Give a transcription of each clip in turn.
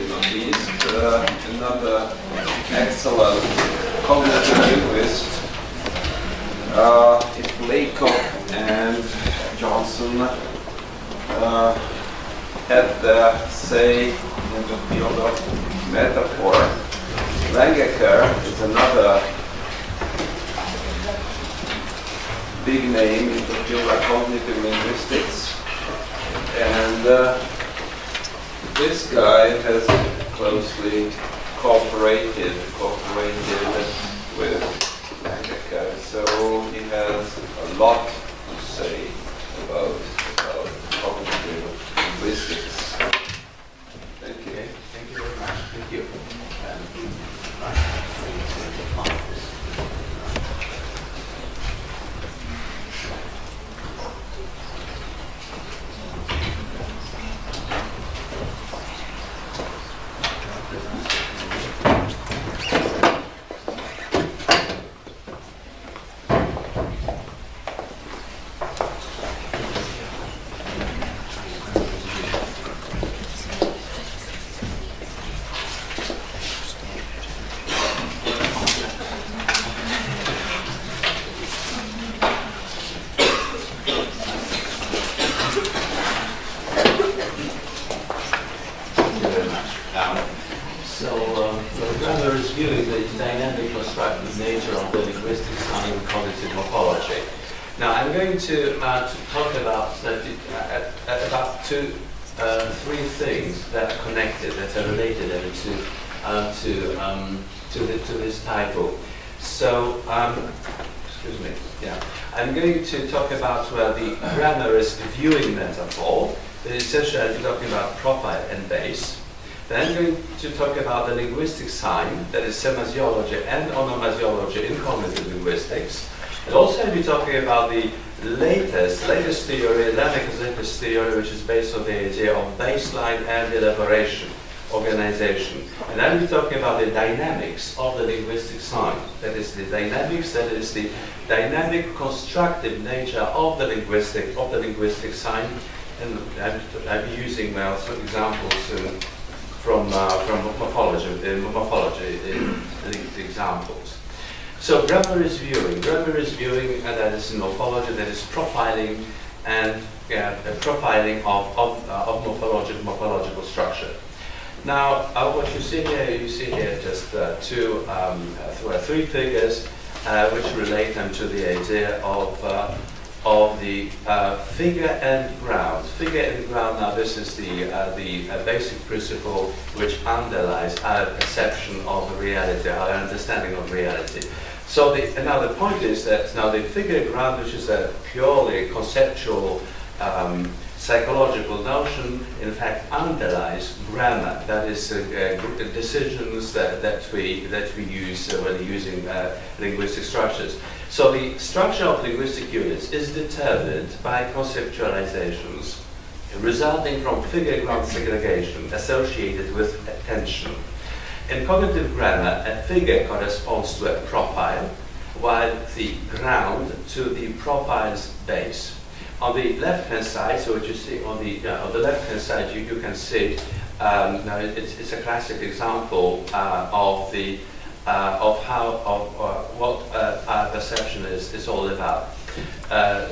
not least, another excellent cognitive linguist, if Laycock and Johnson had their say in the field of metaphor, Langacker is another big name in the field of cognitive linguistics, and this guy has closely cooperated with Langacker, so he has a lot to say about cognitive linguistics. Thank you. Thank you very much. Thank you. Three things that are connected, that are related to this title. So, excuse me. Yeah, I'm going to talk about the grammar is viewing metaphor. Essentially, I'll be talking about profile and base. Then I'm going to talk about the linguistic sign, that is semasiology and onomasiology in cognitive linguistics. And also I'll be talking about the latest theory, Langaker's latest theory, which is based on the idea of baseline and elaboration, organization. And I'll be talking about the dynamics of the linguistic sign. That is the dynamics, that is the dynamic constructive nature of the linguistic sign. And I'll be using now some examples from morphology in the examples. So grammar is viewing, and that is morphology, that is profiling, and profiling of morphological structure. Now, what you see here just three figures which relate them to the idea of the figure and ground. Figure and ground. Now, this is the basic principle which underlies our perception of reality, our understanding of reality. So now the point is that now the figure and ground, which is a purely conceptual psychological notion, in fact underlies grammar. That is decisions that we use when using linguistic structures. So the structure of linguistic units is determined by conceptualizations resulting from figure-ground segregation associated with attention. In cognitive grammar, a figure corresponds to a profile, while the ground to the profile's base. On the left-hand side, so what you see on the left-hand side, you can see now it's a classic example of what our perception is all about.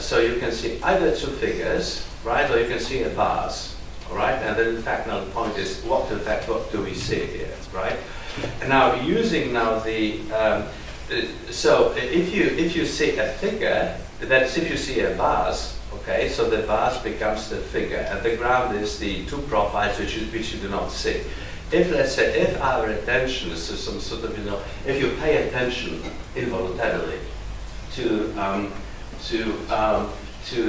So you can see either two figures, right, or you can see a vase. All right, and then in fact now the point is what do we see here, right? And now using now the so if you see a figure, that is if you see a vase, okay, so the vase becomes the figure, and the ground is the two profiles which you do not see. If let's say if our attention is to some sort of if you pay attention involuntarily to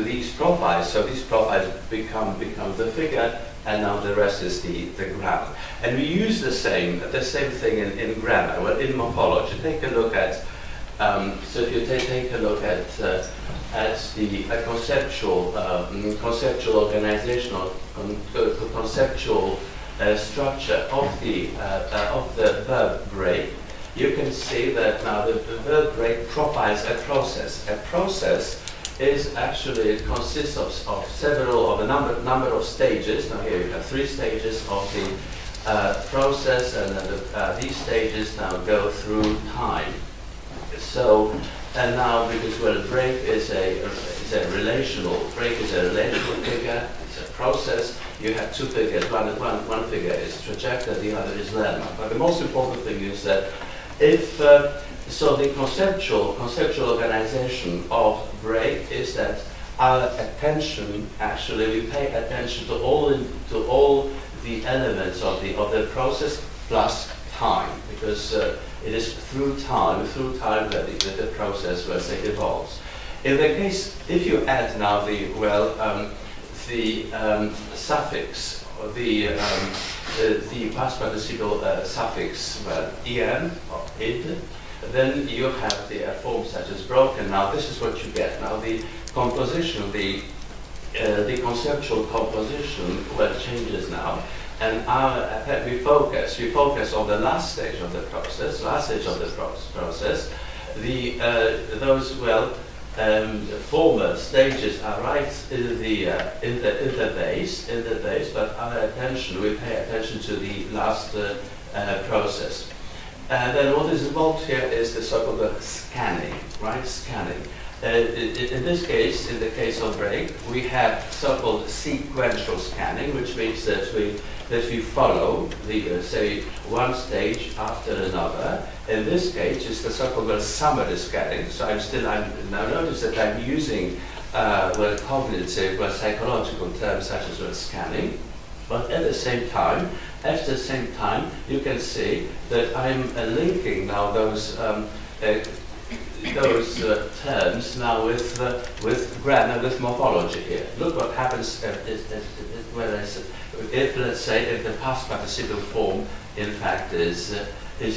these profiles, so these profiles become the figure, and now the rest is the ground. And we use the same thing in grammar. Well, in morphology, take a look at so if you take a look at the conceptual organizational conceptual structure of the verb break, you can see that now the verb break profiles a process. A process is actually consists of a number of stages. Now here you have three stages of process, and these stages now go through time. So, and now because well, break is a relational figure. It's a process. You have two figures. One figure is trajectory, the other is landmark. But the most important thing is that if so, the conceptual organization of break is that our attention, actually, we pay attention to all the elements of the process plus time, because it is through time that the process evolves. In the case, if you add now the suffix, or the past participle suffix, en or id, then you have the forms such as broken. Now this is what you get. Now the composition, the conceptual composition, changes now, and we focus on the last stage of the process. Those former stages are right in the base, but our attention, we pay attention to the last process. And then what is involved here is the so-called scanning, right? Scanning. In this case, in the case of break, we have so-called sequential scanning, which means that we follow the say one stage after another. In this case, it's the so-called summary scanning. So now notice that I'm using cognitive, psychological terms such as scanning, but at the same time, you can see that I'm linking now those terms now with grammar, with morphology here. Look what happens if, let's say, if the past participle form in fact is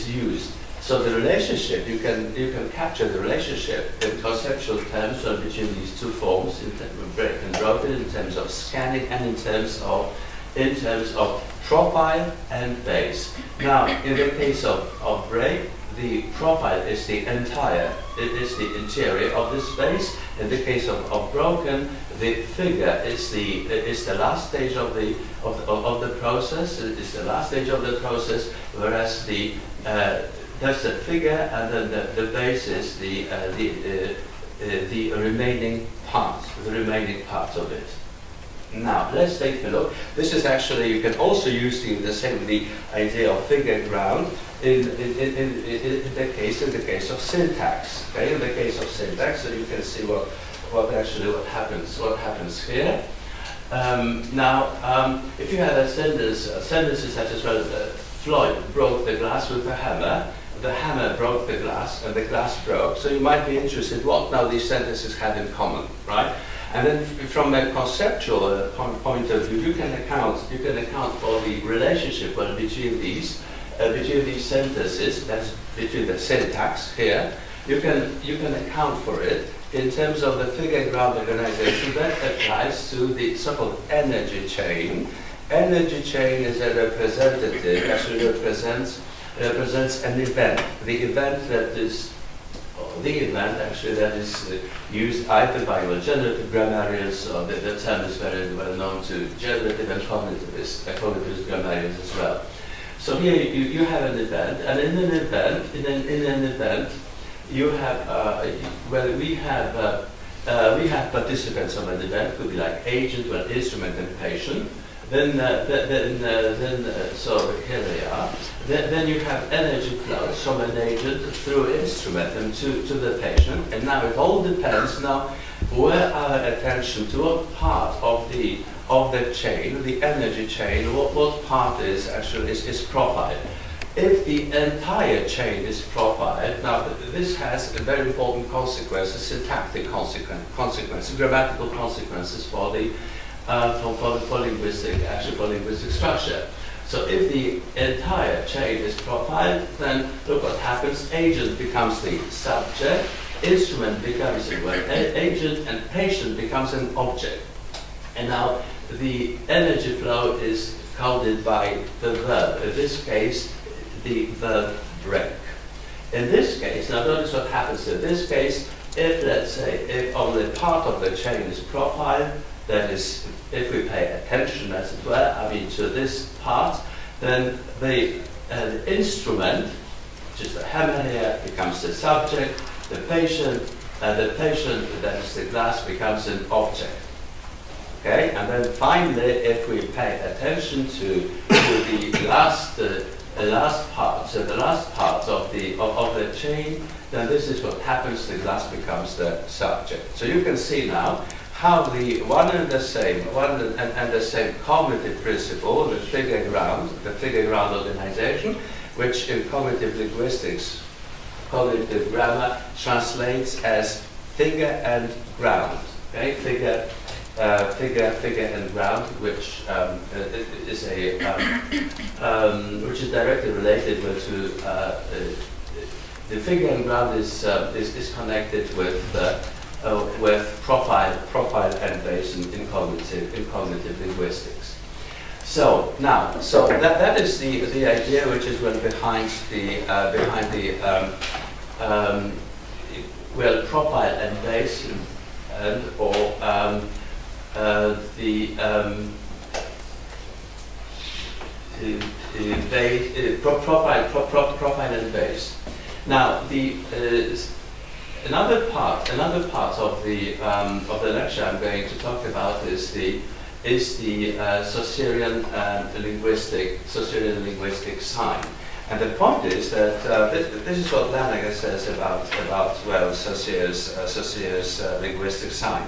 used. So the relationship, you can capture the relationship in conceptual terms between these two forms, in terms of break and broken, in terms of scanning, and in terms of profile and base. Now, in the case of break, the profile is the interior of this space. In the case of broken, the figure is the last stage of the process. It is the last stage of the process, whereas that's the figure, and then the base is the remaining part of it. Now, let's take a look. This is actually, you can also use the idea of figure ground in the case of syntax. Okay, in the case of syntax, so you can see what happens here. Now, if you have a sentences such as Floyd broke the glass with a hammer. The hammer broke the glass, and the glass broke. So you might be interested what now these sentences have in common, right? And then from a conceptual point of view, you can account for the relationship between these sentences. That's between the syntax here. You can account for it in terms of the figure ground organization that applies to the so-called energy chain. Energy chain is a representative, actually represents an event. The event that is used either by generative grammarians, or the term is very well known to generative and cognitivist grammarians as well. So here you have an event, and in an event you have we have participants of an event. Could be like agent, instrument, and patient. So here they are. Then you have energy flows from an agent through instrument and to the patient. And now it all depends now where our attention to what part of the chain, the energy chain, what part is profiled. If the entire chain is profiled, now this has a very important consequences, syntactic consequences, grammatical consequences for the for linguistic structure. So if the entire chain is profiled, then look what happens. Agent becomes the subject, instrument becomes an agent, and patient becomes an object. And now the energy flow is coded by the verb. In this case, the verb break. In this case, now notice what happens in this case. If, let's say, if only part of the chain is profiled, that is, if we pay attention, as it were, to this part, then the instrument, which is the hammer here, becomes the subject. The patient, that is the glass, becomes an object. Okay, and then finally, if we pay attention to the last part, so the last part of the chain, then this is what happens. The glass becomes the subject. So you can see now how the one and the same cognitive principle, the figure ground organization, which in cognitive linguistics, cognitive grammar translates as figure and ground. Okay, figure and ground, which is which is directly related to the figure and ground is connected with profile and base in cognitive linguistics. So now, that is the idea which is behind the profile and base and profile and base. Now, another part of the lecture I'm going to talk about is the Saussurian linguistic sign. And the point is that this is what Lanager says about Saussure's linguistic sign.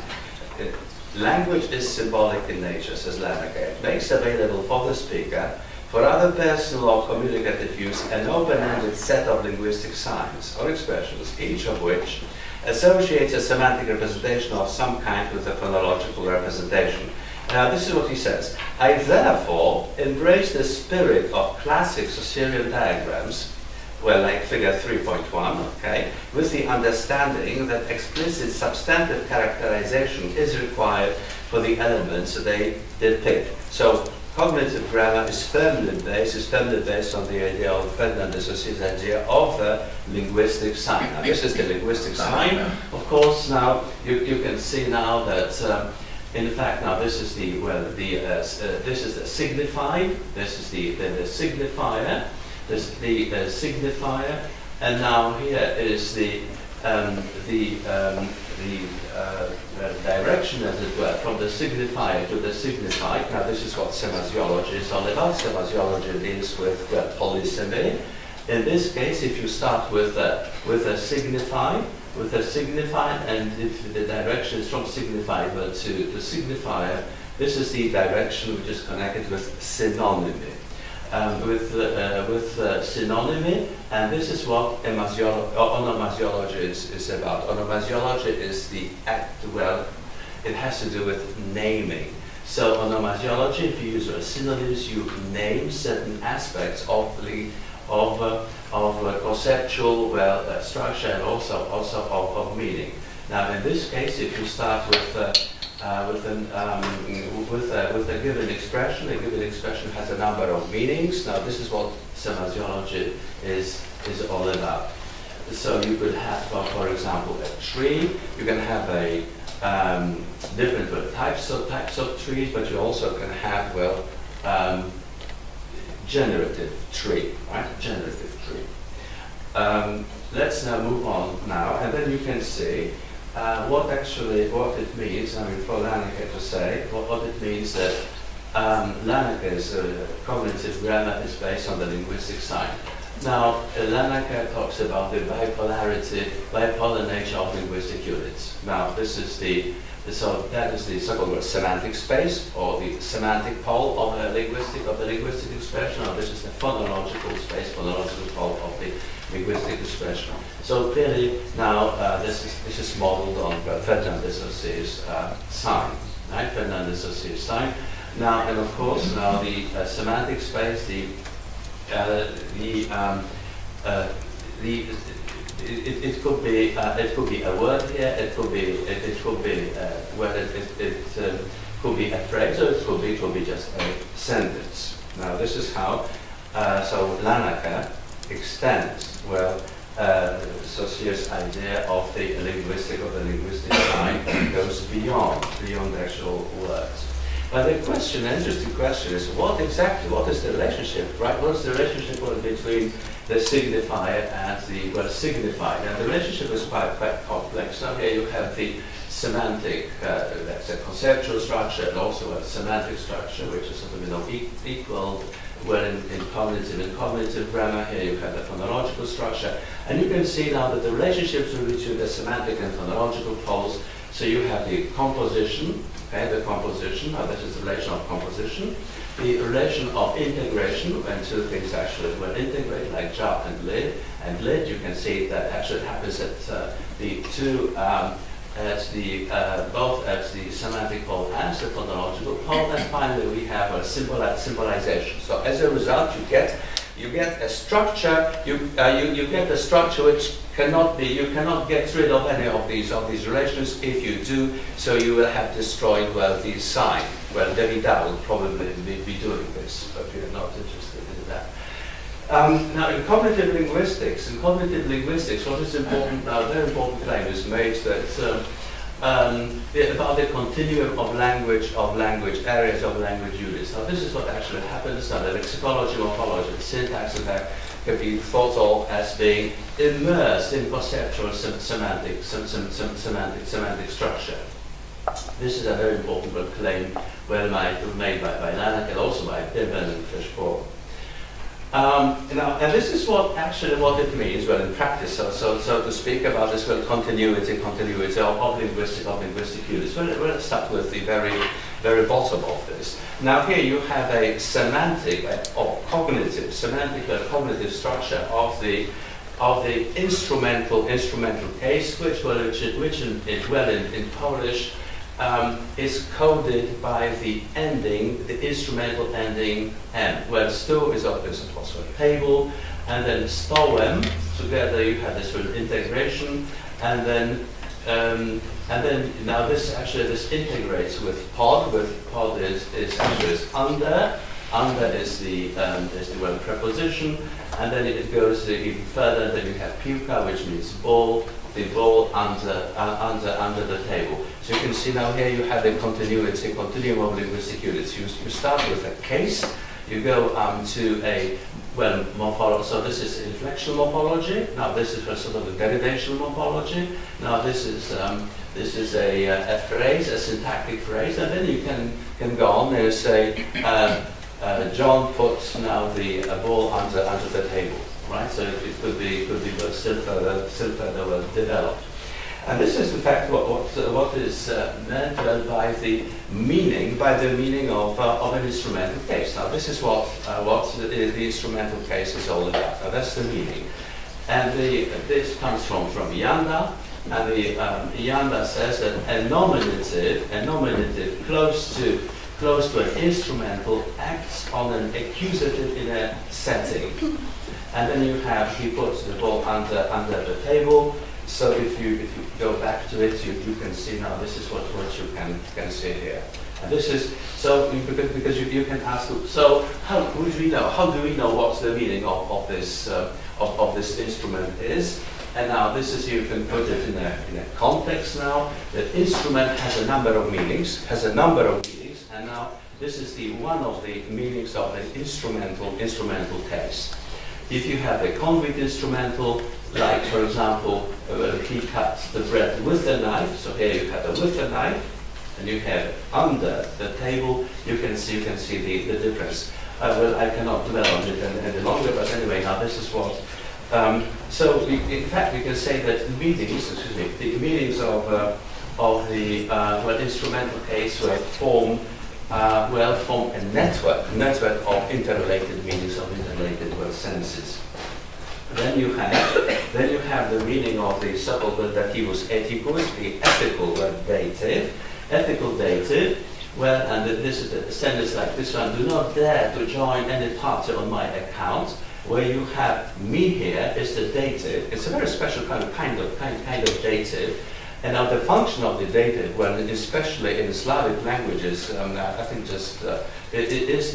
Language is symbolic in nature, says Lanager. It makes available for the speaker, for other personal or communicative use, an open-ended set of linguistic signs or expressions, each of which associates a semantic representation of some kind with a phonological representation. Now, this is what he says. I therefore embrace the spirit of classic Saussurian diagrams, well, like figure 3.1, okay, with the understanding that explicit substantive characterization is required for the elements they depict. So, cognitive grammar is firmly based on the idea of Ferdinand de Saussure's idea of the linguistic sign. Now, this is the linguistic sign. Of course, now you can see now that in fact now this is the this is the signified. This is the signifier. This is the signifier, and now here is the direction, as it were, from the signifier to the signified. Now, this is what semasiology is all about. Semasiology deals with polysemy. In this case, if you start with a signified, and if the direction is from signified to the signifier, this is the direction which is connected with synonymy. Synonymy, and this is what onomasiology is about. Onomasiology is the act, well, it has to do with naming. So onomasiology, if you use synonyms, you name certain aspects of conceptual structure and also of meaning. Now, in this case, if you start with a given expression has a number of meanings. Now, this is what semasiology is all about. So you could have, for example, a tree. You can have a different types of trees, but you also can have generative tree, right? Generative tree. Let's now move on now, and then you can see what it means. I mean, for Lanager to say what it means that Lanager's cognitive grammar is based on the linguistic sign. Now, Lanager talks about the bipolar nature of linguistic units. Now, this is that is the so-called semantic space, or the semantic pole of the linguistic expression. Or this is the phonological space, phonological pole of the linguistic expression. So clearly, now this is modeled on Ferdinand de Saussure's sign, right? Ferdinand de Saussure's sign. Now, and of course, now the semantic space, it could be a word here. It could be could be a phrase, or it could be just a sentence. Now, this is how so Lanager extends Saussure's idea of the linguistic sign goes beyond actual words. But the question, an interesting question, is what is the relationship, right? What is the relationship between the signifier and the signified? And the relationship is quite complex. Now here you have the semantic, that's a conceptual structure, and also a semantic structure, which is sort of equal. Well, in cognitive grammar, here you have the phonological structure, and you can see now that the relationships between the semantic and phonological poles. So you have the composition, okay, the composition. Now this is the relation of composition, the relation of integration, when two things actually will integrate, like jar and lid. You can see that actually happens at the two. Both at the semantic pole and the phonological pole, and finally we have a symbolization. So as a result, you get a structure. You get a structure which you cannot get rid of any of these relations. If you do, so you will have destroyed the sign. Well, Derrida will probably be doing this, but we are not interested in that. Now, in cognitive linguistics, what is important now? A very important claim is made that about the continuum of language areas of language units. Now, this is what actually happens. Now, the lexicology, morphology, the syntax of that can be thought of as being immersed in conceptual semantic structure. This is a very important claim, made by Lanak and also by Piven and Fishbaugh. And this is what it means, in practice, so to speak, about this continuity of linguistic units. We'll start with the very bottom of this. Now here you have a semantic or cognitive structure of the instrumental case, which in Polish is coded by the instrumental ending M, where stu is obviously also a table, and then stołem, together you have this integration, and then now this integrates with pod. Pod is under is the preposition, and then it goes even further. Then you have puka, which means ball. The ball under the table. So you can see now here you have the continuum of linguistic units. You start with a case, you go to a morphology. So this is inflectional morphology. Now this is a sort of a derivational morphology. Now this is a phrase, a syntactic phrase, and then you can go on and say John puts now the ball under the table. Right, so it could be still further developed, and this is in fact what is meant by the meaning of an instrumental case. Now this is what the instrumental case is all about. Now that's the meaning, and this comes from Janda, and the Janda says that a nominative close to an instrumental acts on an accusative in a setting. And then he puts the ball under the table. So if you go back to it, you can see now this is what you can see here. And this is so because you can ask. So how do we know? How do we know what the meaning of this instrument is? And now this is, you can put it in a context now. The instrument has a number of meanings. And now this is one of the meanings of the instrumental case. If you have a concrete instrumental, like for example, he cuts the bread with a knife, so here you have with a knife, and you have under the table, you can see the difference. I cannot dwell on it any longer, but anyway, now this is what. So in fact, we can say that the meanings of the instrumental case form a network of interrelated meanings, of interrelated senses. Then you have the meaning of the subordinativus ethicus, the ethical dative. Ethical dative. Well, and this is the sentence like this one: do not dare to join any party on my account. Where you have me here is the dative. It's a very special kind of dative. And now the function of the dative, well, especially in Slavic languages, I think it is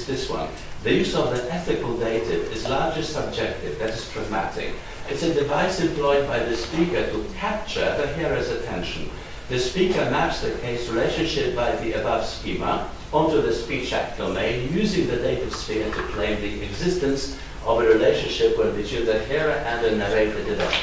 this one. The use of the ethical dative is largely subjective, that is pragmatic. It's a device employed by the speaker to capture the hearer's attention. The speaker maps the case relationship by the above schema onto the speech act domain using the dative sphere to claim the existence of a relationship between the hearer and the narrated event.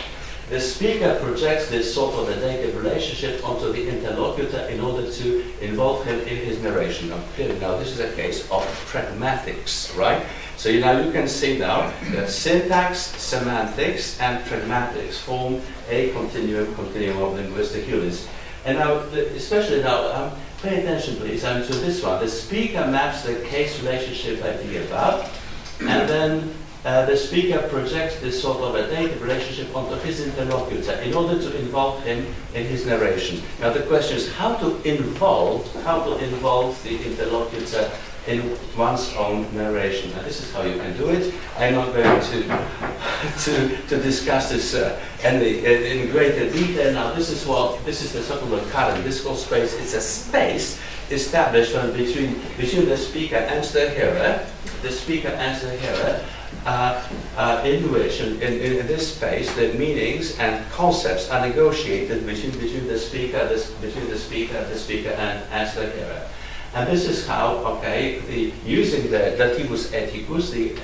The speaker projects this sort of a dative relationship onto the interlocutor in order to involve him in his narration. Now, clearly now this is a case of pragmatics, right? So now you can see now that syntax, semantics, and pragmatics form a continuum of linguistic units. And now, especially now, pay attention please to this one. The speaker maps the case relationship by the above, and then the speaker projects this sort of a dative relationship onto his interlocutor in order to involve him in his narration. Now the question is how to involve the interlocutor in one's own narration. And this is how you can do it. I'm not going to discuss this in greater detail. Now this is the so-called current discourse space. It's a space established between the speaker and the hearer. The speaker and the hearer. In which, in this space, the meanings and concepts are negotiated between the speaker and the hearer. And this is how, okay, using the dativus ethicus, the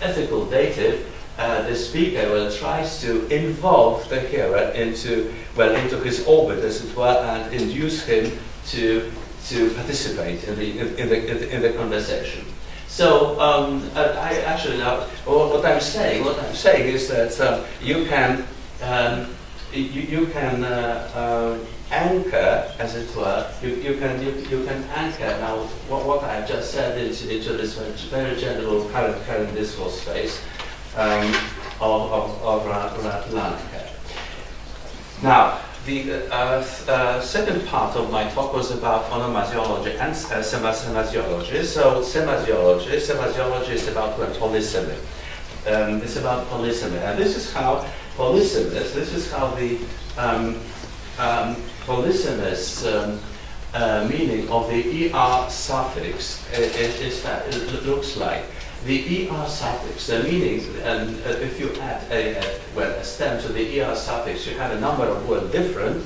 ethical dative, the speaker tries to involve the hearer into his orbit, as it were, and induce him to participate in the conversation. So I actually now what I'm saying is that you can anchor, as it were, you can anchor now what I've just said into this very general current discourse space of Landke. Now. The second part of my talk was about onomasiology and semasiology. So semasiology is about polysemy. It's about polysemy, and this is how polysemous. This is how the polysemous meaning of the er suffix it looks like. The er suffix, the meaning, and if you add a stem to the er suffix, you have a number of different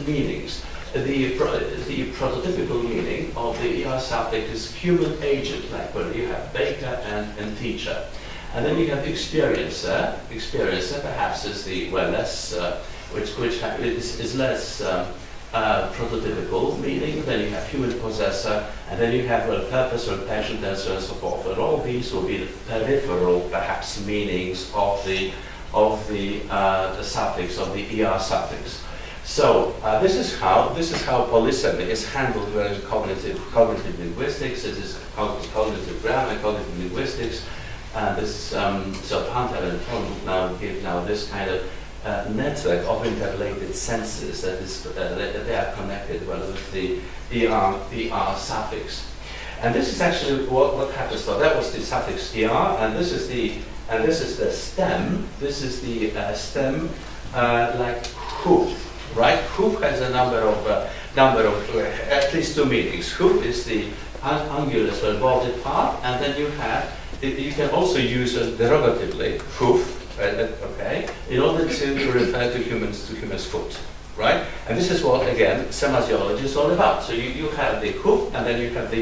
meanings. The prototypical meaning of the er suffix is human agent, like where you have baker and teacher. And then you have experiencer. Experiencer perhaps is the less, which is less prototypical meaning. Then you have human possessor, and then you have purpose or patient, and so on and so forth. And all these will be the peripheral, perhaps, meanings of the suffix, of the er suffix. So this is how polysemy is handled in cognitive linguistics. It is cognitive grammar, cognitive linguistics. So Hunter and Tom now give this kind of network of interrelated senses that they are connected with the er suffix, and this is actually what happens. So that was the suffix er, and this is the stem. This is the stem like hoof, right? Hoof has a number of at least two meanings. Hoof is the ungulous vaulted part, and then you can also use derogatively hoof. Okay, in order to refer to humans' foot, right? And this is what, again, semasiology is all about. So you have the hoof, and then you have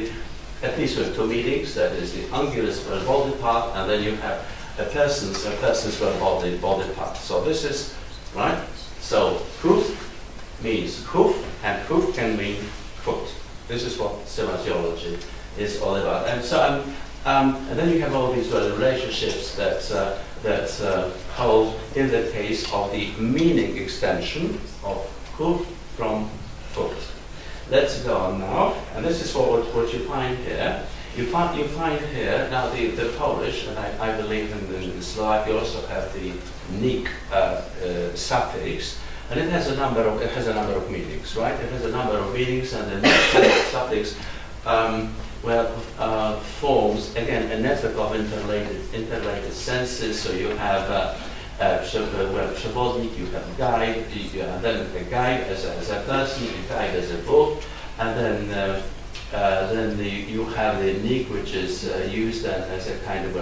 at least two meanings. That is the ungulous vaulted part, and then you have a person's vaulted part. So this is right. So hoof means hoof, and hoof can mean foot. This is what semasiology is all about. And so and then you have all these relationships that hold in the case of the meaning extension of hoof from foot. Let's go on now, and this is what you find here. You find here now the Polish, and I believe in the Slovak you also have the nik suffix, and it has a number of meanings, right? It has a number of meanings, and the nik suffix forms again a network of interrelated senses. So you have przewodnik, you have guide, then a guide as a person, a guide as a book, and then you have the nik, which is used as a kind of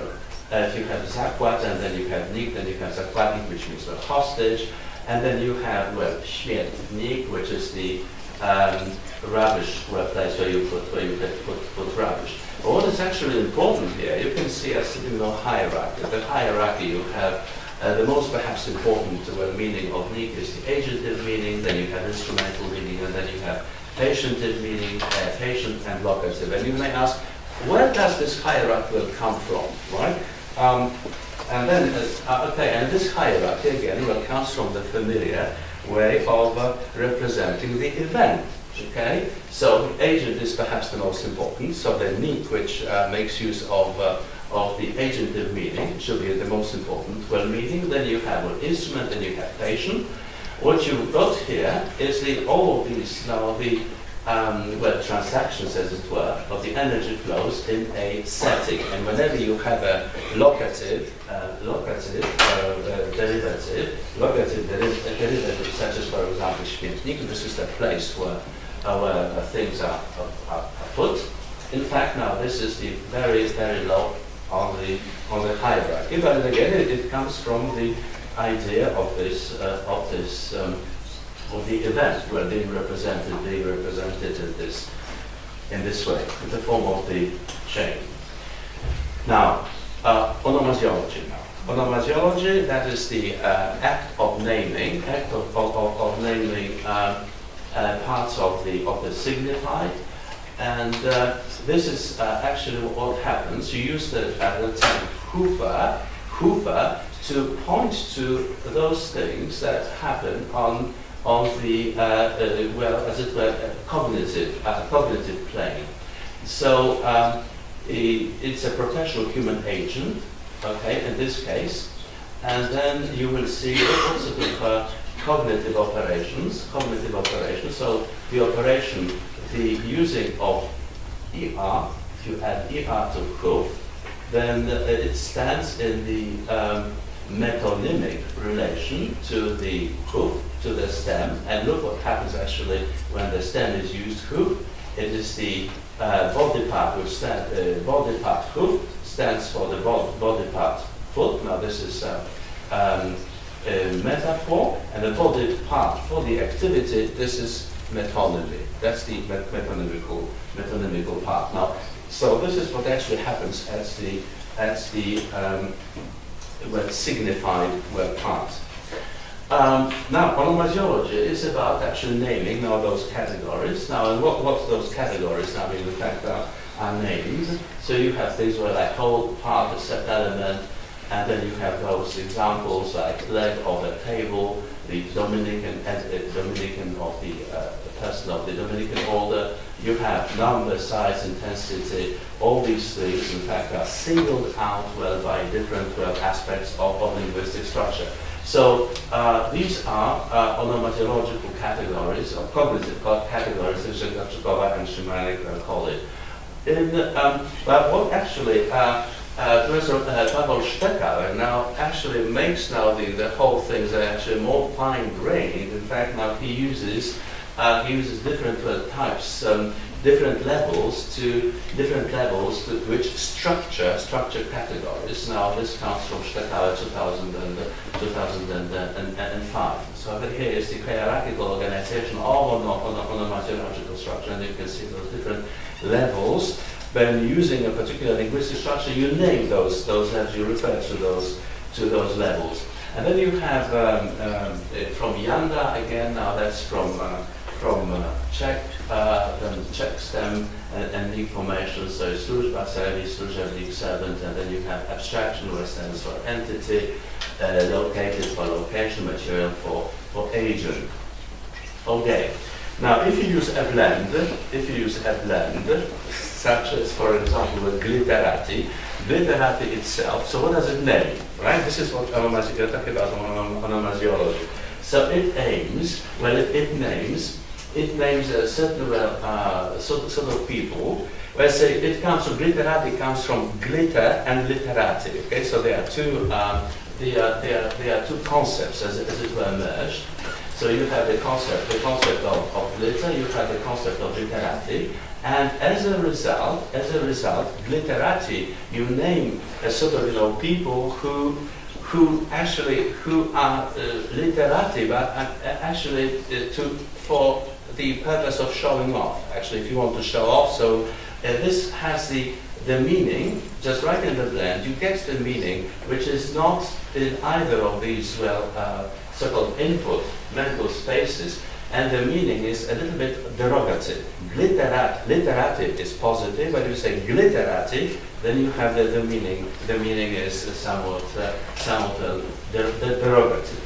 if you have zakład, and then you have nik, then you have zakładnik, which means hostage, And then you have, well, śmietnik, which is the rubbish place where you put rubbish. But what is actually important here, you can see a similar hierarchy. The hierarchy you have the most perhaps important meaning of nik is the agentive meaning, then you have instrumental meaning, and then you have patientive meaning, patient and locative. And you may ask, where does this hierarchy come from, right? And then, and this hierarchy again comes from the familiar way of representing the event. Okay, so the agent is perhaps the most important. So the nik, which makes use of the agentive meaning, should be the most important meaning. Then you have an instrument, then you have patient. What you've got here is all of these now the transactions, as it were, of the energy flows in a setting. And whenever you have a locative derivative, such as, for example, śmietnik, this is the place where things are put. In fact, now this is the very, very low on the hierarchy. But again, it comes from the idea of the event where being represented in this way, in the form of the chain. Now, onomasiology. Onomasiology, that is the act of naming, parts of the signified, and this is actually what happens. You use the term hoover to point to those things that happen on the as it were, cognitive plane. So it's a professional human agent, okay, in this case, and then you will see all sorts of cognitive operations. So the operation, the using of ER, if you add ER to hoof, then it stands in the metonymic relation to the hoof, to the stem. And look what happens actually when the stem is used hoof. It is the body part which stands, body part hoof stands for the body part foot. Now this is a metaphor, and the body part for the activity, this is metonymy. That's the metonymical part. Now, so this is what actually happens as the signified part. Now, onomasiology is about actually naming now those categories. Now, and what those categories now in fact are named. So you have things where like whole, part, a set element, and then you have those examples like leg of a table, the Dominican of the person of the Dominican order. You have number, size, intensity. All these things, in fact, are singled out by different aspects of linguistic structure. So these are onomasiological categories, or cognitive categories, as Kowa and Szymanek call it. But what actually Professor Paweł Sztekauer now actually makes now the whole thing actually more fine-grained. In fact, now he uses different types, different levels to which structure categories. Now this comes from Sztekauer 2005. So here is the hierarchical organization of onomasiological structure, and you can see those different levels. When using a particular linguistic structure, you name those levels, you refer to those levels. And then you have from Janda again. Now that's from Czech, then Czech stem and the formation. So služba, service, služebník, servant, and then you have abstraction, where stands for entity, located for location, material for agent. Okay. Now, if you use a blend, such as, for example, with glitterati itself, so what does it name, right? This is what you're talking about onomasiology. So it aims, it names a certain sort of people. Where say it comes from glitterati, comes from glitter and literati. Okay, so there are two concepts as it were merged. So you have the concept of glitter, you have the concept of literati, and as a result, glitterati, you name a sort of people who who are literati, but actually for the purpose of showing off. Actually, if you want to show off, so this has the meaning, just right in the blend, you get the meaning, which is not in either of these, so-called input mental spaces, and the meaning is a little bit derogative. Literative is positive, but if you say glitterative, then you have the meaning. The meaning is somewhat derogative.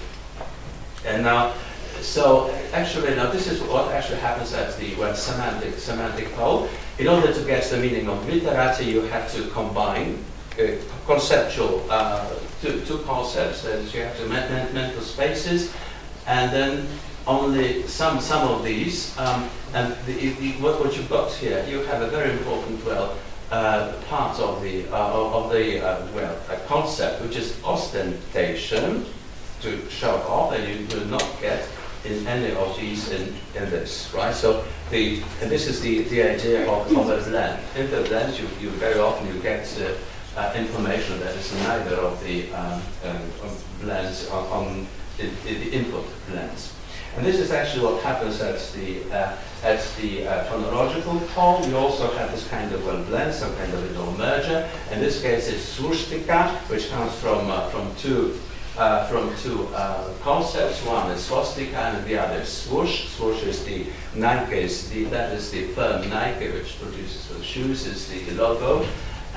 And now, so actually, now this is what actually happens at the semantic pole. In order to get the meaning of literati, you have to combine conceptual two concepts. That is, you have to mental spaces, and then only some of these. And what you've got here, you have a very important part of the a concept, which is ostentation, to show off, and you will not get in any of these in this, right? So and this is the idea of a blend. In the blend, you very often you get information that is neither of the blends on the input blends. And this is actually what happens at the phonological pole. You also have this kind of blend, some kind of little merger. In this case, it's Filozofická, which comes from two concepts. One is swastika, and the other is swoosh. Swoosh is the Nike, that is the firm Nike, which produces the shoes, is the logo.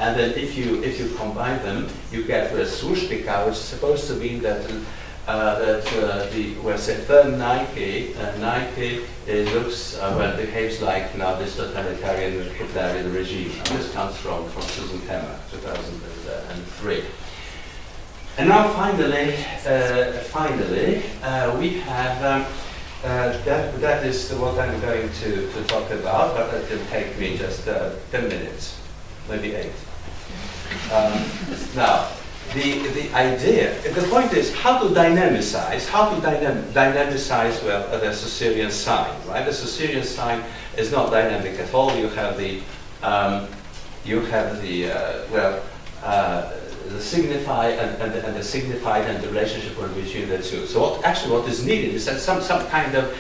And then if you combine them, you get the swooshtika, which is supposed to mean that firm Nike, Nike looks behaves like now this totalitarian Hitlerian regime. And this comes from Susan Hemmer, 2003. And now finally, we have that is what I'm going to talk about, but it will take me just 10 minutes, maybe 8. Now, the idea, the point is how to dynamicize, the Saussurian sign, right? The Saussurian sign is not dynamic at all. You have the the signify and the signified and the relationship between the two. So what is needed is that some kind of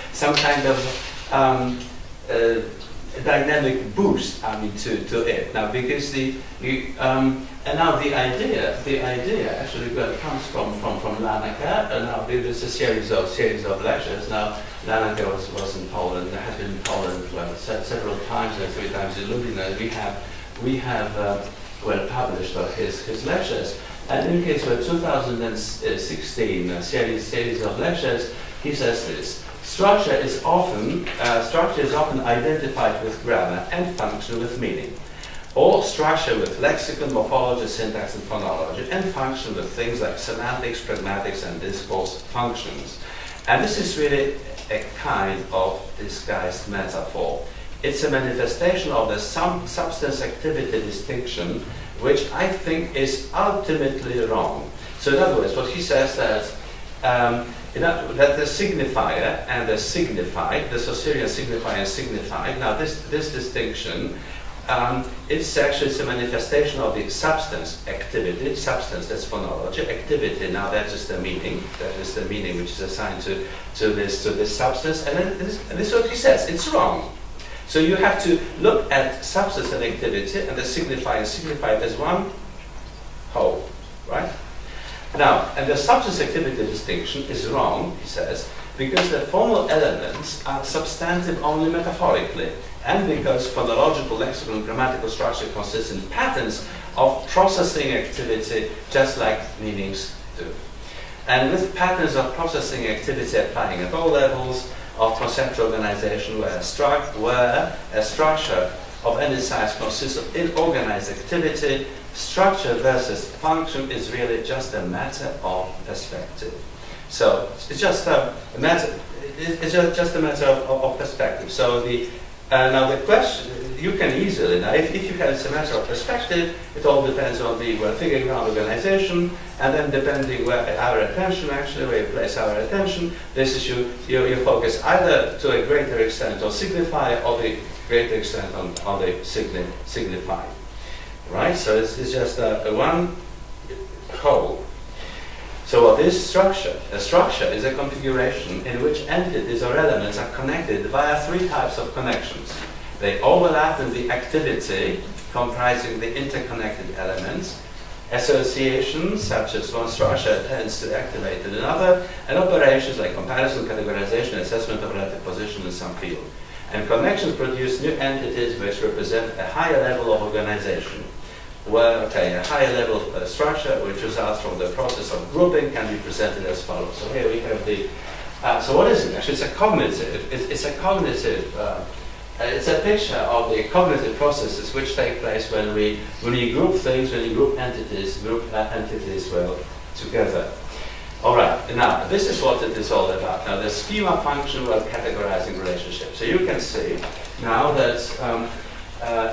dynamic boost, to it. Now, because and now the idea actually comes from Lanaka. And now there's a series of lectures. Now Lanaka was in Poland. Has been in Poland several times, and 3 times in Lublin. We have published his lectures. And in case of 2016 series of lectures, he says this. Structure is often identified with grammar and function with meaning, or structure with lexicon, morphology, syntax, and phonology, and function with things like semantics, pragmatics, and discourse functions. And this is really a kind of disguised metaphor. It's a manifestation of the substance-activity distinction, which I think is ultimately wrong. So in other words, what he says that that the signifier and the signified, the Saussurian signifier and signified, now this distinction, it's actually a manifestation of the substance activity. Substance, that's phonology. Activity, now that is the meaning. That is the meaning which is assigned to this substance. And this is what he says. It's wrong. So you have to look at substance and activity, and the signifier and signified as one whole, right? Now, and the substance-activity distinction is wrong, he says, because the formal elements are substantive only metaphorically, and because phonological, lexical, and grammatical structure consists in patterns of processing activity, just like meanings do. And with patterns of processing activity applying at all levels of conceptual organization, where a structure of any size consists of inorganized activity, structure versus function is really just a matter of perspective. So it's just a matter. It's just a matter of perspective. So now the question, you can easily, now if you have a matter of perspective, it all depends on the figuring out organization, and then depending where our attention actually, where you place our attention, this is you focus either to a greater extent on signifier or the greater extent on the signified. Right? So it's just a one whole. So what is structure? A structure is a configuration in which entities or elements are connected via three types of connections. They overlap in the activity comprising the interconnected elements, associations such as one structure tends to activate in another, and operations like comparison, categorization, assessment of relative position in some field. And connections produce new entities which represent a higher level of organization. Well, okay, a higher level structure which results from the process of grouping can be presented as follows. So here we have the, so what is it actually? It's a cognitive, it's a cognitive, it's a picture of the cognitive processes which take place when we group things, when we group entities well together. All right, now this is what it is all about. Now the schema function while categorizing relationships. So you can see now that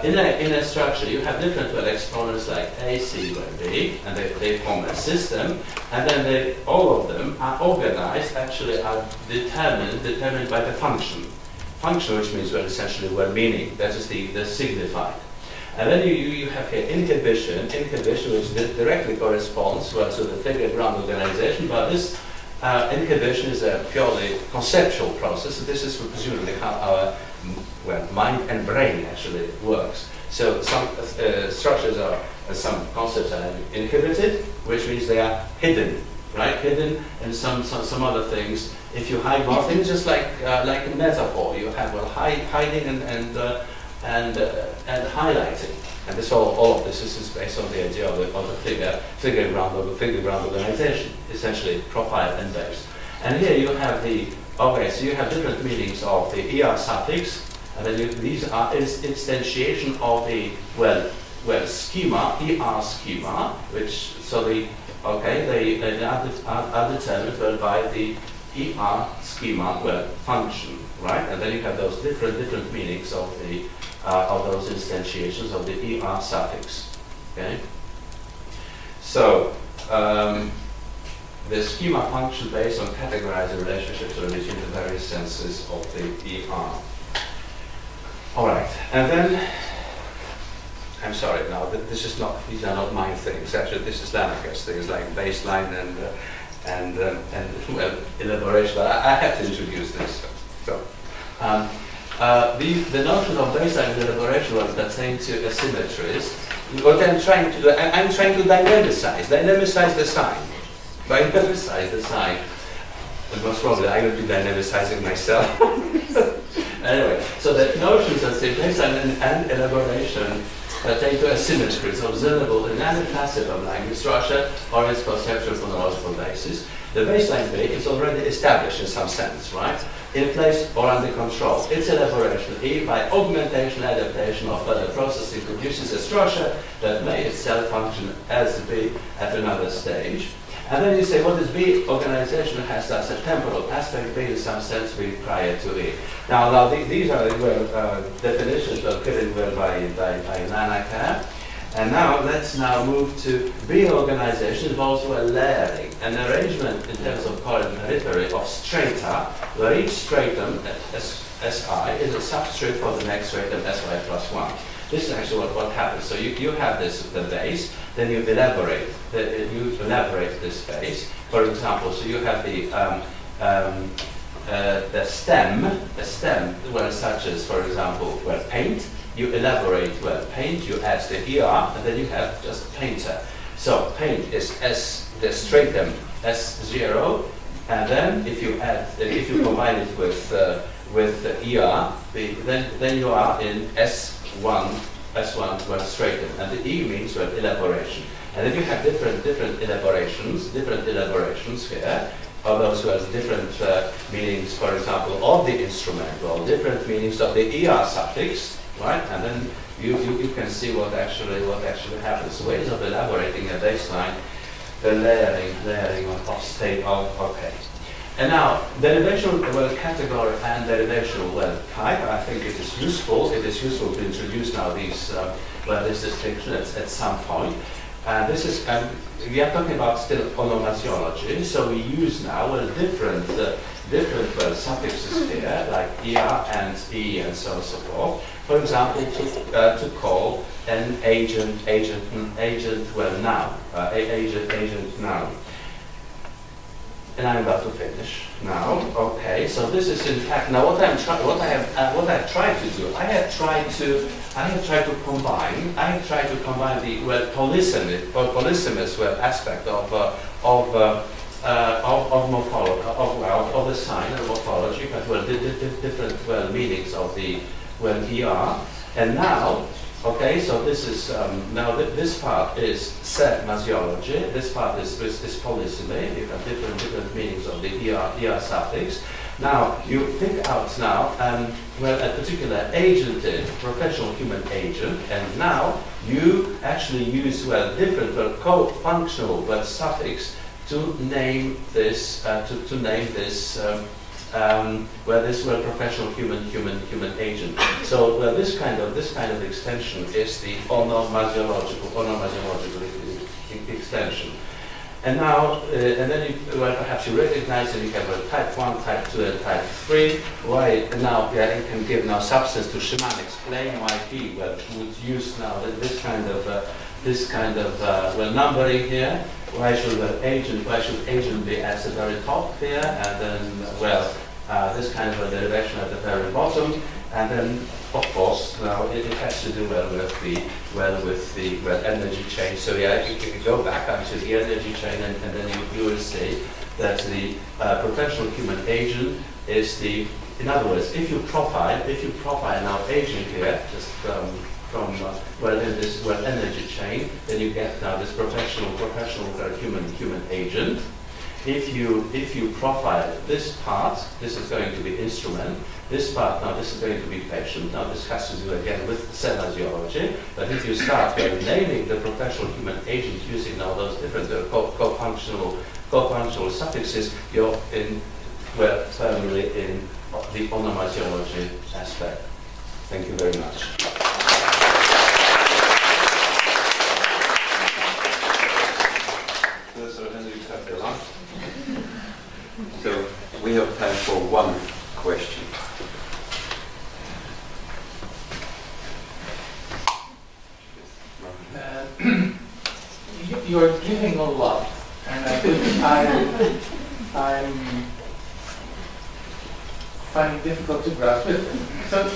in a structure you have different exponents like A, C, and B, and they form a system, and then all of them are organized, actually are determined by the function. Function, which means essentially meaning, that is the signified. And then you have here inhibition which directly corresponds to the figure ground organization, but this inhibition is a purely conceptual process. This is presumably how our mind and brain actually works. So some structures are, some concepts are inhibited, which means they are hidden, right? Hidden, and some other things. If you hide more things, just like a metaphor, you have hiding and highlighting, and this all of this is based on the idea of the figure ground organization, essentially profile and base. And here you have so you have different meanings of the er suffix, and then these are instantiation of the schema, er schema, which they are determined by the er schema function, right? And then you have those different meanings of those instantiations of the er suffix. Okay. So the schema function based on categorizing relationships between the various senses of the er. All right, and then I'm sorry. Now these are not my things. Actually, this is Lanaker's things like baseline and elaboration. But I have to introduce this. So, the notion of baseline and elaboration was pertained to asymmetries. What I'm trying to do, I'm trying to dynamicize the sign. Dynamicize the sign. And most probably I will be dynamicizing myself. Anyway, so the notions of baseline and elaboration pertain to asymmetries observable in any facet of language structure or its conceptual phonological basis. The baseline bit is already established in some sense, right? In place or under control. Its elaboration, E, by augmentation, adaptation, or further processing, produces a structure that may itself function as B at another stage. And then you say, what is B? Organization has thus a temporal aspect, B in some sense B prior to E. Now these are definitions given by Lanaker. And now let's move to B organization involves layering, an arrangement in terms of column periphery of strata, where each stratum, Si, is a substrate for the next stratum, Si plus 1. This is actually what happens. So you have the base, then you elaborate this base. For example, so you have the stem, such as, for example, paint. You elaborate paint, you add the ER, and then you have just painter. So paint is the stratum S0, and then if you combine it with the ER, then you are in S1 stratum, and the E means elaboration. And if you have different elaborations here, or those who have different meanings, for example, of the instrumental, different meanings of the ER suffix, right? And then you can see what actually happens. Ways of elaborating a baseline, the layering of state of okay. And now derivational category and derivational type. I think it is useful. It is useful to introduce now these this distinction at some point. This is we are talking about still onomasiology. So we use now different suffixes here, like er and e and so on and so forth. For example, to call an agent noun, agent noun. and I'm about to finish now. Okay, so this is in fact now what I've tried to do. I have tried to combine the polysemous aspect of the sign and morphology, but different meanings of the ER, and now. Okay, so this is this part is semasiology. This part is polysemy. You have different meanings of the er suffix. Now you think out now a particular agented professional human agent, and now you actually use different co-functional suffix to name this this professional human agent. So this kind of extension is the onomasiological extension. And now and then perhaps you recognize that you have type 1, type 2, and type 3. Why now it can give now substance to Schumann. Explain why he would use now this kind of numbering here. Why should agent be at the very top here, and then this kind of a derivation at the very bottom, and then of course now it has to do with the energy chain. So yeah, you can go back to the energy chain, and then you will see that the professional human agent is the. In other words, if you profile now agent here, just from in this energy chain, then you get now this professional human agent. If you profile this part, this is going to be instrument. This part now, this is going to be patient. Now this has to do again with semasiology. But if you start naming the professional human agent using now those different co-functional suffixes, you're firmly in the onomasiology aspect. Thank you very much. Henryk, Kardela. So we have time for one question. You're giving a lot, and I think I'm finding it difficult to grasp it. So,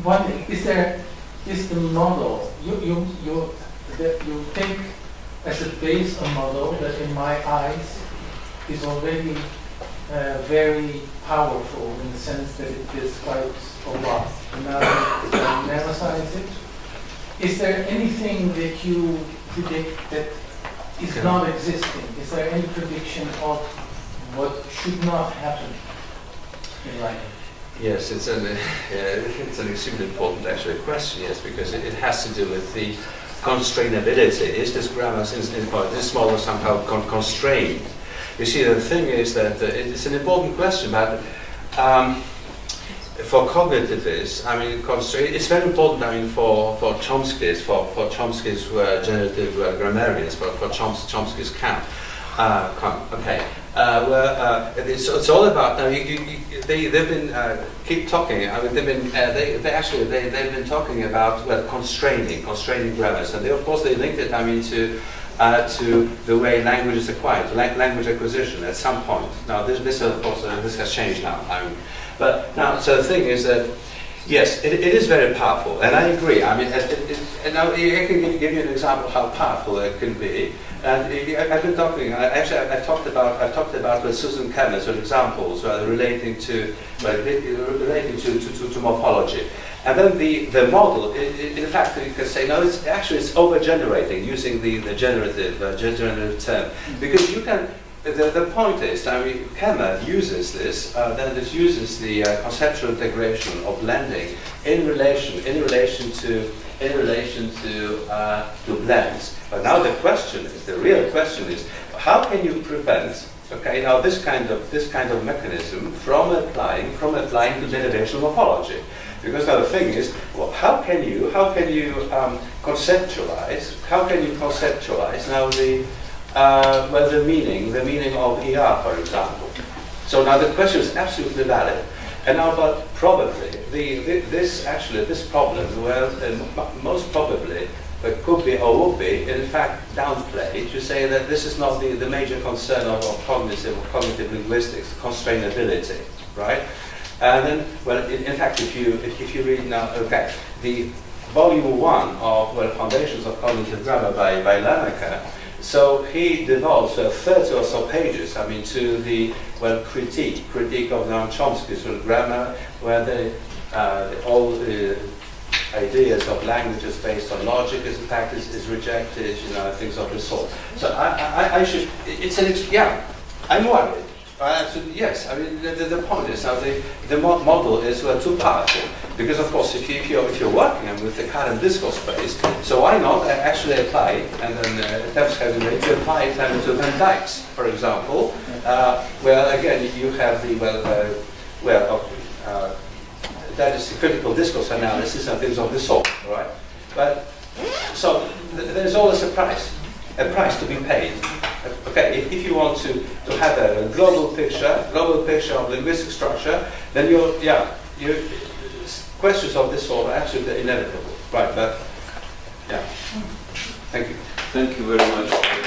one thing is the model you take as a base a model that, in my eyes, is already very powerful in the sense that it describes a lot. And now that you analyze it, is there anything that you predict that is not existing? Is there any prediction of what should not happen in life? Yes, it's an extremely important actually question. Yes, because it has to do with the constrainability. Is this grammar, this model somehow constrained? You see, the thing is that it's an important question, but for cognitivists, I mean, it's very important. I mean, for Chomsky's, for Chomsky's generative grammarians, for Chomsky's camp. Okay. It's all about now. They've been keep talking. I mean, they've been talking about constraining grammars, and of course they linked it. I mean, to the way language is acquired, to language acquisition at some point. Now this of course this has changed now. But now, so the thing is that yes, it is very powerful, and I agree. I mean, and now I can give you an example of how powerful it can be. And I've been talking. I've talked about with Susan Kemmer's examples relating to morphology, and then the model. In fact, you can say no. It's over-generating using the generative term, because you can. The point is, I mean, Kemmer uses this. Then it uses the conceptual integration of blending in relation to blends. But now the real question is, how can you prevent, okay, now this kind of mechanism from applying to derivation morphology? Because now the thing is, well, how can you conceptualize now the meaning of ER, for example? So now the question is absolutely valid. And now, but probably, this problem, well, most probably, could be or would be, in fact, downplayed to say that this is not the major concern of cognitive linguistics, constrainability, right? And then, well, in fact, if you read now, okay, the volume 1 of Foundations of Cognitive Grammar by Lanaka, so he devotes 30 or so pages, I mean, to the critique of Noam Chomsky's grammar, where all the ideas of languages based on logic is in fact is rejected, you know, things of the sort. So I should, it's an, yeah, I'm worried. Yes, I mean, the point is now the model is too powerful, because of course if you're working with the current discourse space, so why not actually apply it, and then attempts have been made to apply it to Van Dijk's, for example, where again you have the that is the critical discourse analysis and things of this sort, right? But so there's always a price to be paid. Okay, if you want to have a global picture of linguistic structure, then questions of this sort are absolutely inevitable, right? But yeah, thank you. Thank you very much.